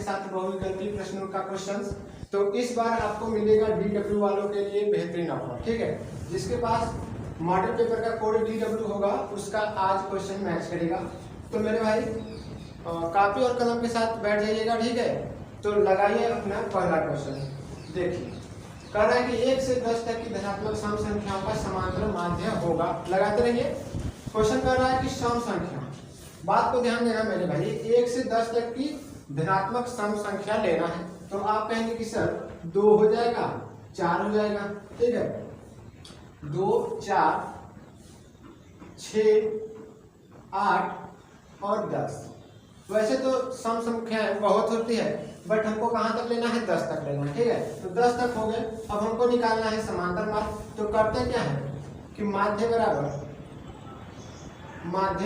साथ बहुविकल्पीय प्रश्नों का क्वेश्चन। तो इस बार आपको मिलेगा DW वालों के लिए बेहतरीन ऑफर, ठीक है। जिसके पास मॉडल पेपर का कोड DW होगा उसका आज क्वेश्चन मैच करेगा। तो मेरे भाई कॉपी और कलम के साथ बैठ जाइएगा, ठीक है। तो लगाइए अपना पहला क्वेश्चन। देखिए कह रहा है कि 1 से 10 तक की धनात्मक सम संख्याओं का समांतर माध्य होगा। लगाते रहिए। क्वेश्चन कह रहा है कि सम संख्या, बात को ध्यान देना मेरे भाई, 1 से 10 तक की धनात्मक सम संख्या लेना है। तो आप कहेंगे कि सर 2 हो जाएगा, 4 हो जाएगा, ठीक है। 2, 4, 6, 8 और 10। वैसे तो सम संख्याएं बहुत होती है, बट हमको कहाँ तक लेना है, 10 तक लेना है, ठीक है। तो 10 तक हो गए। अब हमको निकालना है समांतर माध्य। तो करते क्या है कि माध्य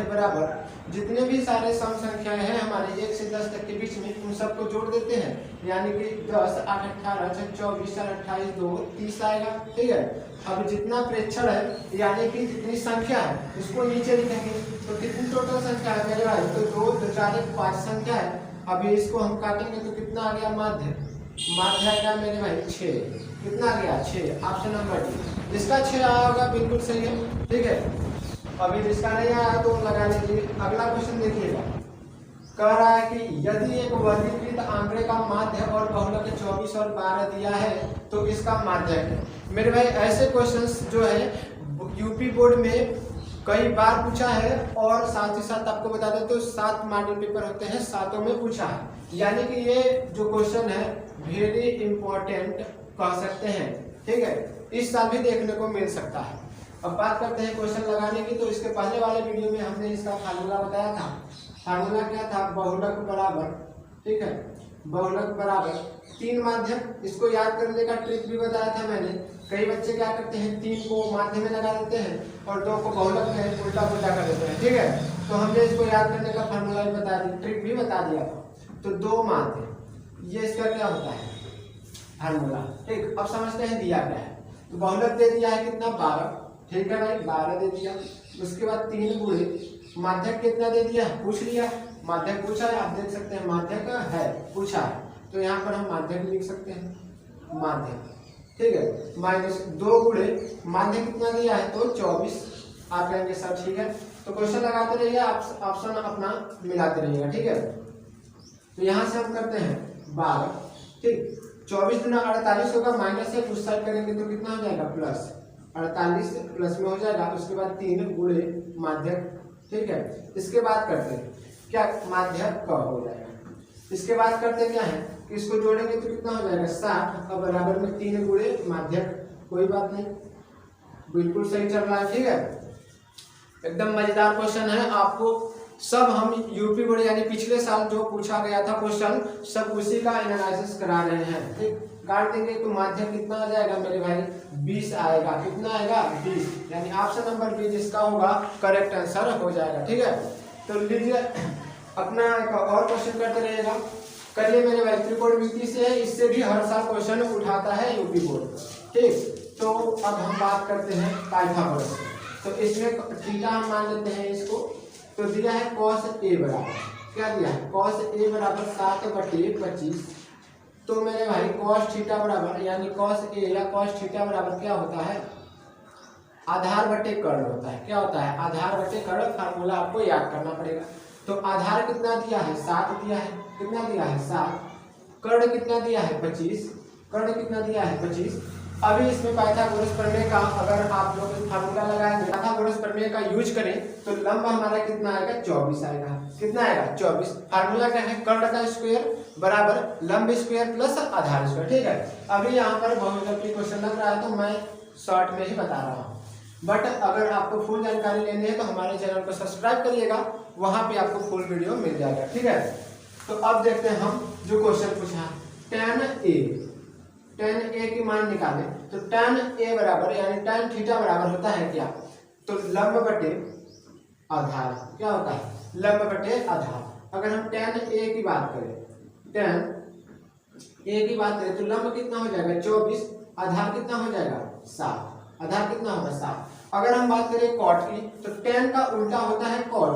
बराबर जितने भी सारे सम संख्याएं हैं हमारे 1 से 10 तक के बीच में, उन सबको जोड़ देते हैं। यानी कि 10, 8, 18, 24, 28, 2, 30 आएगा, ठीक है। अब जितना प्रेक्षण है यानी कि जितनी संख्या है उसको नीचे लिखेंगे। तो कितनी टोटल संख्या है मेरे भाई, तो 2, 2, 4, 5 संख्या है। अभी इसको हम काटेंगे तो कितना आ गया, माध्य आएगा मेरे भाई 6। कितना आ गया, 6। Option number D. जिसका 6 आया होगा बिल्कुल सही है, ठीक है। अभी जिसका नहीं आया तो लगा लीजिए। अगला क्वेश्चन देखिएगा, कह रहा है कि यदि एक वर्गीकृत आंकड़े का माध्य और बहुलक 24 और 12 दिया है तो इसका माध्य है। मेरे भाई ऐसे क्वेश्चंस जो है यूपी बोर्ड में कई बार पूछा है, और साथ ही साथ आपको बता दें तो 7 मॉडल पेपर होते हैं, 7 में पूछा है। यानी कि ये जो क्वेश्चन है वेरी इंपॉर्टेंट कह सकते हैं, ठीक है। इस साल भी देखने को मिल सकता है। अब बात करते हैं क्वेश्चन लगाने की। तो इसके पहले वाले वीडियो में हमने इसका फार्मूला बताया था। फार्मूला क्या था, बहुलक बराबर, ठीक है, बहुलक बराबर 3 माध्यम। इसको याद करने का ट्रिक भी बताया था मैंने। कई बच्चे क्या करते हैं, 3 को माध्य में लगा देते हैं और 2 को बहुलक में उल्टा पुल्टा कर देते हैं, ठीक है। तो हमने इसको याद करने का फार्मूला भी बता दिया, ट्रिक भी बता दिया था। तो 2 माध्य, ये इसका क्या होता है फार्मूला, ठीक। अब समझते हैं दिया क्या है। तो बहुलक दे दिया है कितना, 12, ठीक है भाई, 12 दे दिया। उसके बाद 3 गुणे माध्यक कितना दे दिया है, पूछ लिया। माध्यक पूछा है, आप देख सकते हैं माध्यक है, पूछा है। तो यहाँ पर हम माध्यक लिख सकते हैं, माध्यक, ठीक है। माइनस 2 गुणे माध्यक कितना दिया है, तो 24। आप कहेंगे सर ठीक है। तो क्वेश्चन लगाते रहिए, ऑप्शन अपना मिलाते रहिएगा, ठीक है। तो यहाँ से हम करते हैं 12, ठीक। 24 गुना 48 होगा, माइनस से उस साइड करेंगे तो कितना हो जाएगा, प्लस 48 प्लस में हो जाएगा। उसके बाद 3 गुणे माध्यक, ठीक है। इसके बाद करते हैं क्या, माध्यक का हो जाएगा। इसके बाद करते क्या है कि इसको जोड़ेंगे तो कितना हो जाएगा, 60 और बराबर में 3 गुणे माध्यक। कोई बात नहीं, बिल्कुल सही चल रहा है, ठीक है। एकदम मजेदार क्वेश्चन है। आपको सब हम यूपी बोर्ड यानी पिछले साल जो पूछा गया था क्वेश्चन, सब उसी का एनालिसिस करा रहे हैं, ठीक। काट देंगे तो माध्यक कितना आ जाएगा मेरे भाई, 20 आएगा। कितना आएगा, 20। यानी ऑप्शन नंबर बी जिसका होगा करेक्ट आंसर हो जाएगा, ठीक है। तो लीजिए अपना एक और क्वेश्चन करते रहिएगा। करिए मेरे भाई, त्रिकोणमिति से है, इससे भी हर साल क्वेश्चन उठाता है यूपी बोर्ड, ठीक। तो अब हम बात करते हैं पाइथागोरस। तो इसमें थीटा हम मान लेते हैं इसको। तो दिया है cos a बराबर, क्या दिया है, cos a बराबर 7/25। तो मेरे भाई cos थीटा बराबर, यानी cos a या cos थीटा बराबर क्या होता है, आधार बटे कर्ण होता है। क्या होता है, आधार बटे कर्ण। फार्मूला आपको याद करना पड़ेगा। तो आधार कितना दिया है, 7 दिया है। कितना दिया है, 7। कर्ण कितना दिया है, 25। कर्ण कितना दिया है, 25। अभी इसमें पाइथागोरस प्रमेय का अगर आप लोग फार्मूला लगाएंगे, पाइथागोरस प्रमेय का यूज करें तो लंब हमारा कितना आएगा, 24 आएगा। कितना आएगा, 24। फार्मूला क्या है, कर्ण का स्क्वायर बराबर लंब स्क्वायर प्लस आधार स्क्वायर, ठीक है। अभी यहाँ पर बहुविकल्पीय क्वेश्चन लग रहा है तो मैं शॉर्ट में ही बता रहा हूँ, बट अगर आपको फुल जानकारी लेनी है तो हमारे चैनल को सब्सक्राइब करिएगा, वहां पे आपको फुल वीडियो मिल जाएगा, ठीक है। तो अब देखते हैं हम जो क्वेश्चन पूछा, tan a की मान निकालें। तो tan a बराबर यानी tan थीटा बराबर होता है क्या, तो लंब बटे आधार। क्या होता है, लंब बटे आधार। अगर हम tan a की बात करें, तो लंब कितना हो जाएगा, 24। आधार कितना हो जाएगा, 7। आधार कितना होगा, 7। अगर हम बात करें कॉट की, तो tan का उल्टा होता है कॉट।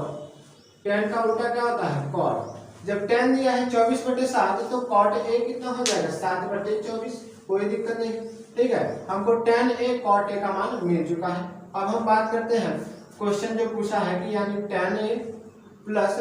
tan का उल्टा क्या होता है, कॉट। जब tan दिया है 24/7 तो cot A कितना हो जाएगा 7/24, कोई दिक्कत नहीं। ठीक है, हमको tan A cot A का मान मिल चुका है। अब हम बात करते हैं क्वेश्चन जो पूछा है कि यानी tan A plus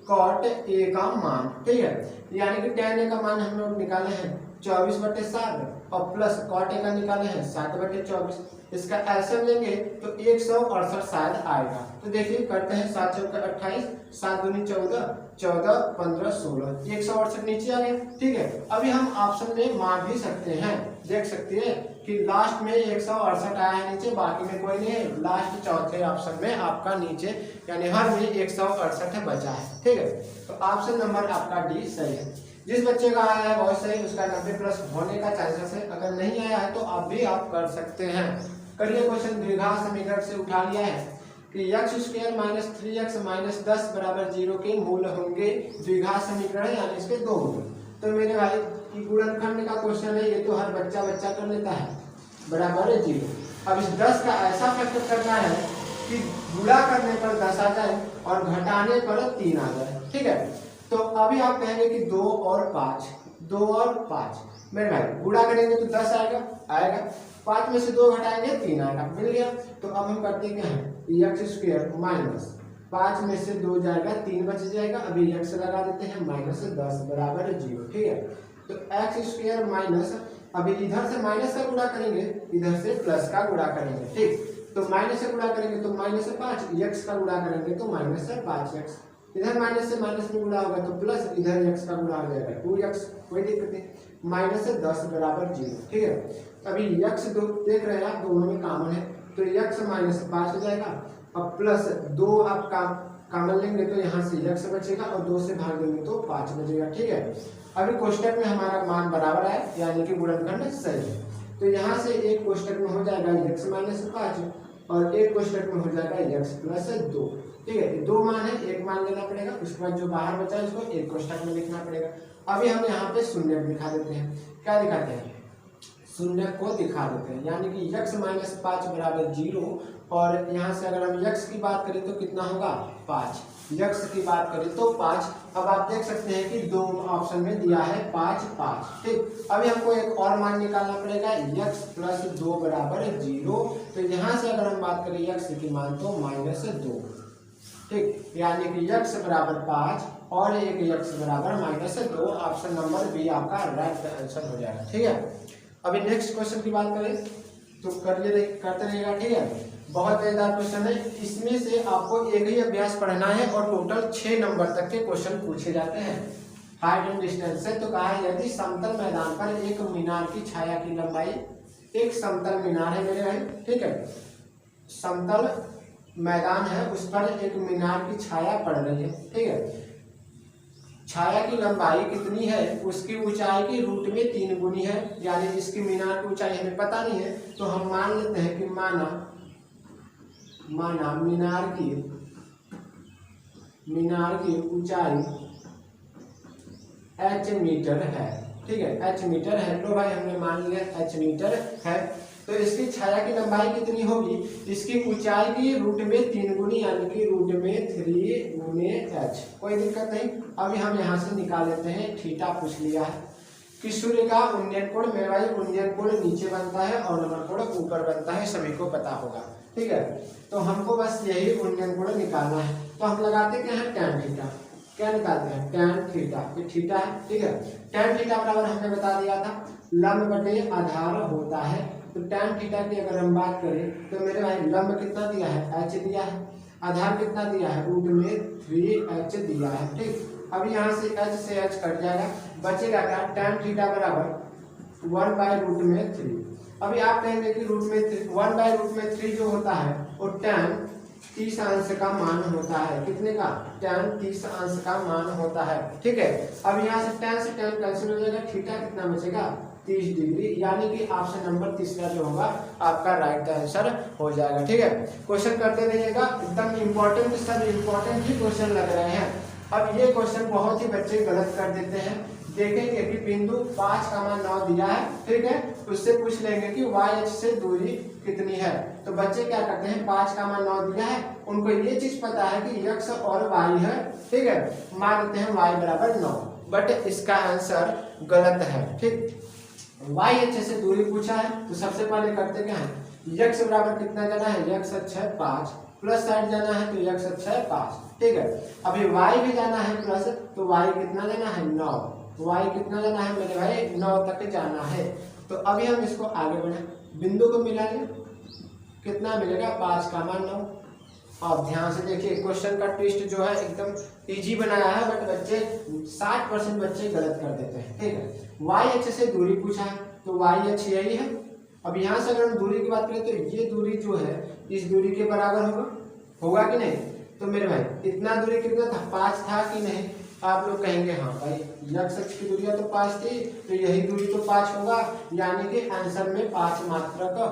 cot A का मान। ठीक है, यानी कि tan A का मान हम लोग निकाले हैं 24/7 और प्लस cot A का निकाले हैं 7/24। इसका एलसीएम लेंगे तो 168 शायद आएगा। तो देखिए करते हैं 7 चौका 28, 7 दूनी 14, 14 15 16, 168 नीचे आ गए। ठीक है, अभी हम ऑप्शन में मार भी सकते हैं, देख सकते हैं कि लास्ट में 168 आया है नीचे, बाकी में कोई नहीं है। लास्ट चौथे ऑप्शन में आपका नीचे यानी हर में 168 बचा है। ठीक है, तो ऑप्शन नंबर आपका डी सही है। जिस बच्चे का आया है बहुत सही, उसका 90+ होने का चांसेस है। अगर नहीं आया है तो आप भी कर सकते हैं। करिए क्वेश्चन द्विघात समीकरण से उठा लिया है कि x² - 3x - 10 = 0 के मूल होंगे। द्विघात समीकरण है यानी इसके दो मूल। तो मेरे भाई गुणनखंड का क्वेश्चन है, ये तो हर बच्चा कर लेता है, बराबर है 0। अब इस 10 का ऐसा फैक्टर करना है कि गुणा करने पर 10 आ जाए और घटाने पर 3 आ जाए। ठीक है, तो अभी आप कहेंगे कि 2 और 5 मेरे भाई गुणा करेंगे तो 10 आएगा, 5 में से 2 घटाएंगे 3 आएगा, मिल गया। तो अब हम करते क्या है, x² - 5 में से 2 जाएगा, 3 बच जाएगा। अभी x लगा देते हैं -10 बराबर 0। ठीक है, तो x² अभी इधर से माइनस का गुणा करेंगे, इधर से प्लस का गुणा करेंगे। ठीक, तो माइनस से गुणा करेंगे तो -5, x का गुणा करेंगे तो -5x, इधर माइनस से माइनस में गुणा होगा तो प्लस, इधर x का गुणा हो जाएगा 2x, कोई दिक्कत नहीं, -10 बराबर 0। ठीक है, अभी x देख रहे हैं आप, दोनों में कॉमन है तो x -5 हो जाएगा और प्लस 2 आप कॉमन लेंगे तो यहाँ से x बचेगा और 2 से भाग देंगे तो 5 बचेगा। ठीक है, अभी कोष्टक में हमारा मान बराबर है यानी कि गुणनखंड सही है। तो यहाँ से एक कोष्टक में हो जाएगा x -5 और एक कोष्टक में हो जाएगा x + 2। ठीक है, 2 मान है, एक मान लेना पड़ेगा, उसके बाद जो बाहर बचा है उसको एक कोष्टक में लिखना पड़ेगा। अभी हम यहाँ पे शून्य दिखा देते हैं। क्या दिखाते हैं, शून्य को दिखा देते हैं, यानी कि x - 5 बराबर 0। और यहाँ से अगर हम x की बात करें तो कितना होगा 5, x की बात करें तो 5। अब आप देख सकते हैं कि दो ऑप्शन में दिया है 5 5। ठीक, अभी हमको एक और मान निकालना पड़ेगा, x + 2 बराबर 0। तो यहाँ से अगर हम बात करें x की मान तो -2। ठीक, यानी कि x बराबर 5 और एक x बराबर -2। ऑप्शन नंबर बी आपका राइट आंसर हो जाएगा। ठीक है, अभी नेक्स्ट क्वेश्चन की बात करें तो करते रहिएगा। ठीक है, बहुत मजेदार क्वेश्चन है, इसमें से आपको एक ही अभ्यास पढ़ना है और टोटल 6 नंबर तक के क्वेश्चन पूछे जाते हैं हाइट एंड डिस्टेंस से। तो कहा है यदि समतल मैदान पर एक मीनार की छाया की लंबाई, एक समतल मीनार है मेरे भाई, ठीक है, समतल मैदान है उस पर एक मीनार की छाया पड़ रही है। ठीक है, छाया की लंबाई कितनी है, उसकी ऊंचाई की रूट में 3 गुनी है, यानी इसकी मीनार की ऊंचाई हमें पता नहीं है तो हम मान लेते हैं कि माना मीनार की ऊंचाई h मीटर है। ठीक है, h मीटर है। लो भाई हमने मान लिया h मीटर है, तो इसकी छाया की लंबाई कितनी होगी, इसकी ऊंचाई की रूट में 3 गुनी यानी कि रूट में 3 गुने h, कोई दिक्कत नहीं। अभी हम यहाँ से निकाल लेते हैं, थीटा पूछ लिया है कि सूर्य का उन्नयन कोण, मेरे भाई उन्नयन कोण नीचे बनता है और नमन कोण ऊपर बनता है, सभी को पता होगा। ठीक है, तो हमको बस यही उन्नयन कोण निकालना है। तो हम लगाते क्या है tan थीटा, क्या निकालते हैं tan थीटा, ये थीटा है। ठीक है, tan थीटा बराबर हमने बता दिया था लंब बटे आधार होता है। तो tan थीटा की अगर हम बात करें तो मेरे भाई लंब कितना दिया है h दिया है, आधार कितना दिया है रूट में 3h दिया है। ठीक, अभी यहाँ से h से h कट जाएगा, बचेगा क्या tan थीटा बराबर 1/√3। अभी आप कहेंगे कि रूट में 1/√3 जो होता है वो tan 30 अंश का मान होता है। कितने का, tan 30 अंश का मान होता है। ठीक है, अब यहाँ से tan कैंसिल हो जाएगा, थीटा कितना बचेगा 30 डिग्री, यानी कि ऑप्शन नंबर तीसरा जो होगा आपका राइट आंसर हो जाएगा। ठीक है, क्वेश्चन करते रहिएगा, एकदम इंपॉर्टेंट, सब इंपॉर्टेंट ही क्वेश्चन लग रहे हैं। अब ये क्वेश्चन बहुत ही बच्चे गलत कर देते हैं। देखेंगे कि बिंदु 5 का मान 9 दिया है, ठीक है, उससे पूछ लेंगे कि वाई अक्ष से दूरी कितनी है। तो बच्चे क्या करते हैं, 5 का मान 9 दिया है, उनको ये चीज पता है कि x और y है, ठीक है, मान लेते हैं y बराबर 9, बट इसका आंसर गलत है। ठीक, y अक्ष से दूरी पूछा है तो सबसे पहले करते क्या है, x बराबर कितना जाना है, x अक्ष है 5, प्लस साइड जाना है तो x अक्ष है 5, ठीक है। अभी y भी जाना है प्लस, तो y कितना जाना है 9, y कितना जाना है मेरे भाई 9 तक जाना है। तो अभी हम इसको आगे बढ़े, बिंदु को मिला लें, कितना मिलेगा 5 का मान 9। अब ध्यान से देखिए, क्वेश्चन का ट्विस्ट जो है एकदम इजी बनाया है, बट बच्चे 60% बच्चे गलत कर देते हैं, ठीक है। y अक्ष से दूरी पूछा है तो y अक्ष यही है। अब यहाँ से अगर हम दूरी की बात करें तो ये दूरी जो है इस दूरी के बराबर होगा कि नहीं। तो मेरे भाई इतना दूरी कितना था, 5 था कि नहीं। आप लोग कहेंगे हाँ भाई x अक्ष की दूरी तो 5 थी, तो यही दूरी तो 5 होगा, यानी कि आंसर में 5 मात्रा का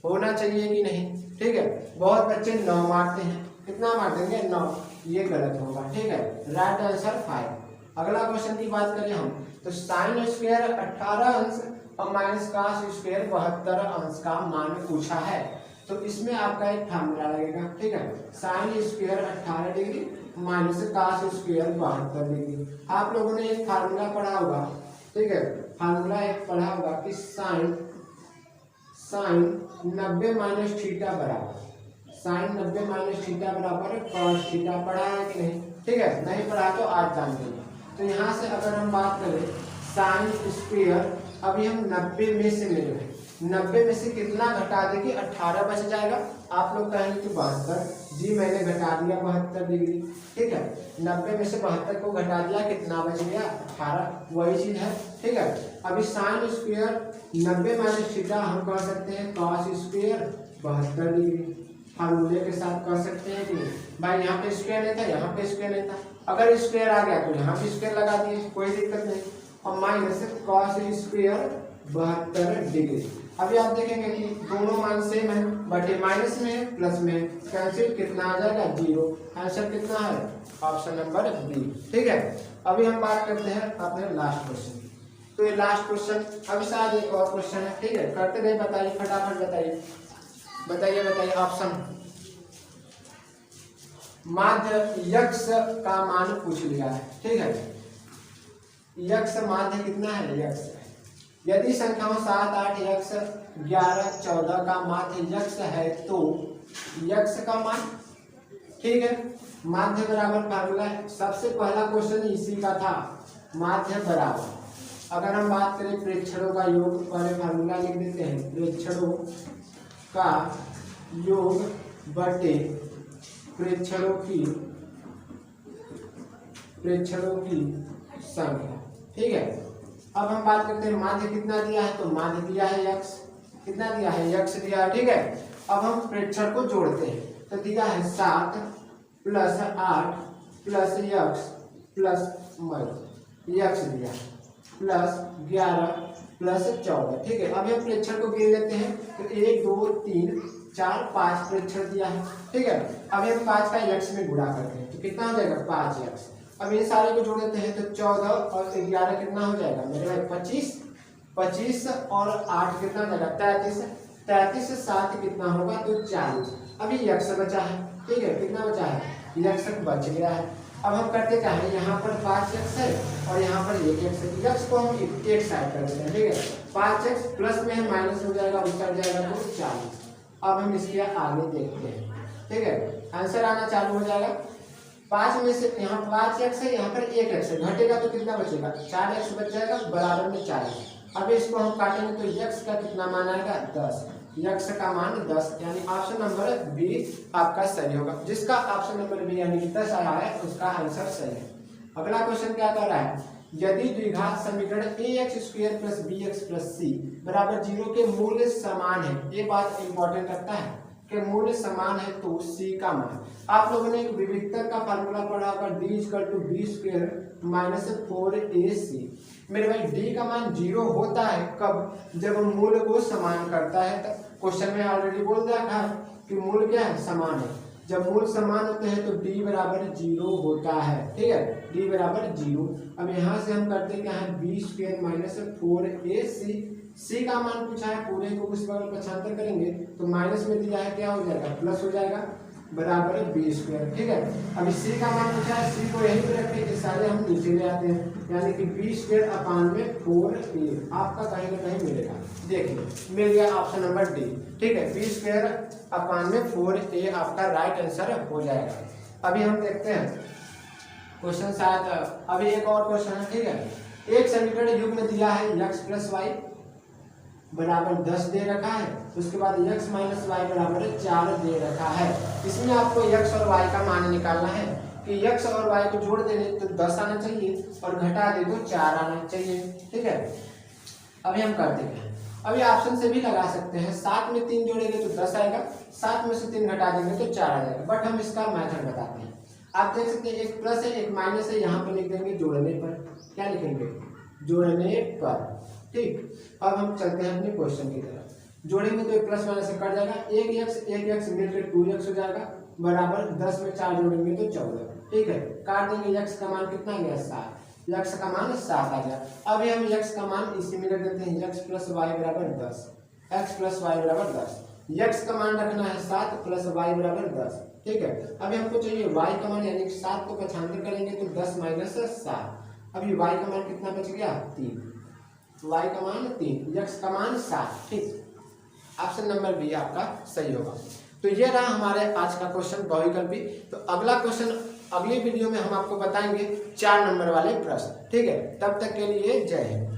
होना चाहिए कि नहीं, ठीक है। बहुत बच्चे 9 मारते हैं, कितना मार देंगे 9, ये गलत होगा, ठीक है। Right answer 5। अगला क्वेश्चन की बात करें हम तो साइन स्क्वायर 18 अंश और माइनस कास स्क्वायर 72 अंश का मान पूछा है। तो इसमें आपका एक फार्मूला लगेगा, ठीक है। Sine square 18 degree minus cos square 72 degree. आप लोगों ने एक फार्मूला पढ़ा होगा, ठीक है, फार्मूला एक पढ़ा होगा कि साइन 90 माइनस थीटा बराबर, साइन 90 माइनस थीटा बराबर कॉस थीटा। पढ़ा है कि नहीं, ठीक है, नहीं पढ़ा तो आज जान लीजिए। तो यहाँ से अगर हम बात करें साइन स्क्वायर, अभी हम 90 में से ले रहे हैं, 90 में से कितना घटा देंगे, 18 बच जाएगा। आप लोग कहेंगे कि 72, जी मैंने घटा दिया 72 डिग्री, ठीक है। 90 में से 72 को घटा दिया, कितना बच गया 18, वही चीज है, ठीक है। अभी साइन स्क्वायर 90 माइनस थीटा हम कह सकते हैं कॉस स्क्वायर 72 डिग्री, फार्मूले के साथ कर सकते हैं कि भाई यहाँ पे स्क्वायर नहीं था, यहाँ पे स्क्वायर नहीं था, अगर स्क्वायर आ गया तो यहाँ पे स्क्वायर लगा दिए, कोई दिक्कत नहीं। और माइनस कॉस स्क्वायर 72 डिग्री। अभी आप देखेंगे कि दोनों मान सेम है, बट ये माइनस में है प्लस में कैंसिल, कितना आ जाएगा 0। आंसर कितना है, ऑप्शन नंबर बी, ठीक है। अभी हम बात करते हैं अपने लास्ट क्वेश्चन। तो ये लास्ट क्वेश्चन, अभी शायद एक और क्वेश्चन है, ठीक है, करते रहे, बताइए फटाफट, बताइए ऑप्शन। माध्य x का मान पूछ लिया है, ठीक है। x माध्य कितना है, x यदि संख्याओं 7, 8, x 11, 14 का माध्य x है तो x का मान, ठीक है। माध्य बराबर फार्मूला है, सबसे पहला क्वेश्चन इसी का था, माध्य बराबर। अगर हम बात करें प्रेक्षणों का योग, पहले फार्मूला लिख देते हैं, प्रेक्षणों का योग बटे प्रेक्षणों की संख्या, ठीक है। अब हम बात करते हैं माध्य कितना दिया है, तो माध्य दिया है x, कितना दिया है x दिया है, ठीक है। अब हम प्रेक्षण को जोड़ते हैं, तो दिया है 7 plus 8 plus x plus x दिया प्लस 11 प्लस 14, ठीक है। अभी हम प्रेक्षण को गिन लेते हैं, तो 1 2 3 4 5 प्रेक्षण दिया है, ठीक है। अभी हम 5 का x में गुणा करते हैं, तो कितना हो जाएगा 5x। अब ये सारे को जोड़ देते हैं, तो 14 और 11 कितना हो जाएगा मेरे भाई 25 और 8 कितना हो जाएगा 33 से 7 कितना होगा, तो 40। अभी x बचा है, ठीक है, कितना बचा है, x बच गया है। अब हम करते क्या है, यहाँ पर 5x है और यहाँ पर 1x है, x को हम एक साइड कर देते हैं, ठीक है। 5x प्लस में है माइनस हो जाएगा, उतर जाएगा तो 40। अब हम इसके आगे देखते हैं, ठीक है, आंसर आना चालू हो जाएगा। 5 में से यहाँ 5x है, यहाँ पर 1x है, घटेगा तो कितना बचेगा 4x बच जाएगा, बराबर में 40। अब इसको हम काटेंगे तो x का कितना मान आएगा 10, x का मान 10, यानी ऑप्शन नंबर बी आपका सही होगा। जिसका ऑप्शन नंबर बी यानी 10 आया है उसका आंसर सही है। अगला क्वेश्चन क्या कर रहा है, यदि द्विघात समीकरण ax square plus bx plus c बराबर 0 के मूल्य समान है, ये बात इंपॉर्टेंट रखता है कि मूल्य समान है तो c का मान। आप लोगों ने एक विविधता का फार्मूला पढ़ा होगा, d = b square minus 4ac। मेरे भाई d का मान 0 होता है कब, जब मूल्य को समान करता है। तो क्वेश्चन में ऑलरेडी बोल दिया था कि मूल्य क्या है, समान है। जब मूल समान होते हैं तो d बराबर 0 होता है, ठीक है, d बराबर 0। अब यहाँ से हम करते क्या है, b स्क्वायर माइनस 4ac सी का मान पूछा है, पूरे को उस बगल पक्षांतर करेंगे तो माइनस में दिया है, क्या हो जाएगा प्लस हो जाएगा, बराबर है बी स्क्वायर। ठीक है, अभी सी का मान पूछा है, सी को यहीं पे रखते हैं, सारे हम नीचे ले आते हैं, यानी कि बी स्क्वायर अपान में 4a आपका कहीं ना कहीं मिलेगा। देखिए मिल गया ऑप्शन नंबर डी। ठीक है, बी स्क्वायर अपान में 4a आपका राइट आंसर हो जाएगा। अभी हम देखते हैं क्वेश्चन शायद, अभी एक और क्वेश्चन है। ठीक है, एक समीकरण युग्म दिया है x प्लस वाई बराबर 10 दे रखा है, उसके बाद x माइनस वाई बराबर 4 दे रखा है। इसमें आपको x और y का मान निकालना है कि x और y को जोड़ देने तो 10 आना चाहिए और घटा दे तो 4 आना चाहिए। ठीक है, अभी हम करते हैं, अभी ऑप्शन से भी लगा सकते हैं, 7 में 3 जोड़ेंगे तो 10 आएगा, 7 में से 3 घटा देंगे तो 4 आ जाएगा, बट हम इसका मेथड बताते हैं। आप देख सकते हैं एक प्लस है एक माइनस है, यहाँ पर लिख देंगे जोड़ने पर, क्या लिखेंगे जोड़ने पर। ठीक, अब हम चलते हैं अपने क्वेश्चन की तरफ, जोड़ेंगे तो एक प्लस माइनस से कट जाएगा, एक एक्स मिलकर 2x हो जाएगा, बराबर 10 में 4 जोड़ेंगे तो 14। ठीक है, काट देंगे, x का मान कितना गया 7, x का मान 7 आ गया। अभी हम x का मान इसी में रख देते हैं, x प्लस वाई बराबर 10, x प्लस वाई बराबर 10, x का मान रखना है 7 प्लस वाई बराबर 10। ठीक है, अभी हमको चाहिए y का मान, यानी 7 को पक्षांतर करेंगे तो 10 माइनस 7, अभी y का मान कितना बच गया 3, y का मान 3, x का मान 7। ठीक, ऑप्शन नंबर बी आपका सही होगा। तो ये रहा हमारे आज का क्वेश्चन बहुविकल्पी। तो अगला क्वेश्चन अगली वीडियो में हम आपको बताएंगे 4 नंबर वाले प्रश्न। ठीक है, तब तक के लिए जय हिंद।